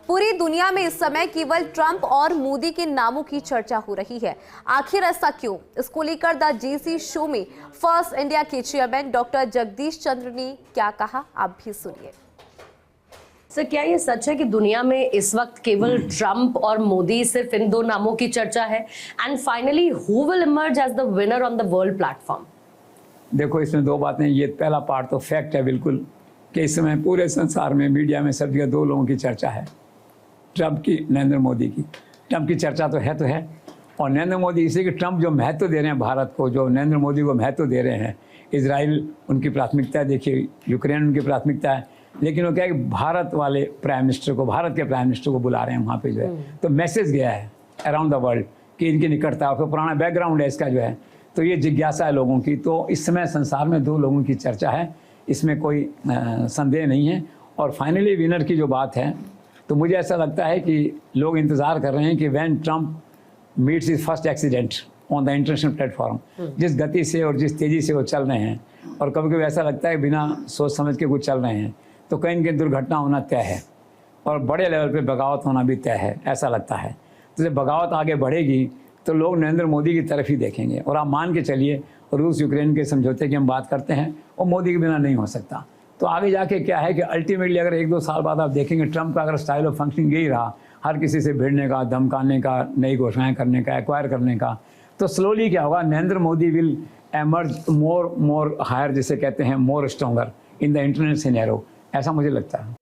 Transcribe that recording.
पूरी दुनिया में इस समय केवल ट्रंप और मोदी के नामों की चर्चा हो रही है। आखिर ऐसा क्यों? इसको लेकर द जेसी शो में फर्स्ट इंडिया के चेयरमैन डॉक्टर जगदीश चंद्र ने क्या कहा, आप भी सुनिए। सर, क्या ये सच है कि दुनिया में इस वक्त केवल ट्रंप और मोदी, सिर्फ इन दो नामों की चर्चा है? And finally who will emerge as the winner on the world platform? देखो, इसमें दो बातें। ये पहला पार्ट तो फैक्ट है बिल्कुल कि इस समय पूरे संसार में मीडिया में सब जगह दो लोगों की चर्चा है, ट्रंप की, नरेंद्र मोदी की। ट्रंप की चर्चा तो है और नरेंद्र मोदी इसलिए कि ट्रंप जो महत्व दे रहे हैं भारत को, जो नरेंद्र मोदी को महत्व दे रहे हैं। इजराइल उनकी प्राथमिकता है, देखिए यूक्रेन उनकी प्राथमिकता है, लेकिन वो क्या है कि भारत वाले प्राइम मिनिस्टर को, भारत के प्राइम मिनिस्टर को बुला रहे हैं वहाँ पे जो है। तो मैसेज गया है अराउंड द वर्ल्ड कि इनकी निकटता, और पुराना बैकग्राउंड है इसका जो है। तो ये जिज्ञासा है लोगों की। तो इस समय संसार में दो लोगों की चर्चा है, इसमें कोई संदेह नहीं है। और फाइनली विनर की जो बात है, तो मुझे ऐसा लगता है कि लोग इंतज़ार कर रहे हैं कि when Trump meets his first accident on the international platform, जिस गति से और जिस तेज़ी से वो चल रहे हैं, और कभी कभी ऐसा लगता है बिना सोच समझ के कुछ चल रहे हैं, तो कहीं न कहीं दुर्घटना होना तय है और बड़े लेवल पे बगावत होना भी तय है, ऐसा लगता है। तो जब बगावत आगे बढ़ेगी तो लोग नरेंद्र मोदी की तरफ ही देखेंगे। और आप मान के चलिए, रूस यूक्रेन के समझौते की हम बात करते हैं, और मोदी के बिना नहीं हो सकता। तो आगे जाके क्या है कि अल्टीमेटली अगर 1-2 साल बाद आप देखेंगे ट्रंप का अगर स्टाइल ऑफ फंक्शनिंग यही रहा, हर किसी से भिड़ने का, धमकाने का, नई घोषणाएं करने का, एक्वायर करने का, तो स्लोली क्या होगा, Narendra Modi will emerge more higher, जिसे कहते हैं more stronger in the international scenario, ऐसा मुझे लगता है।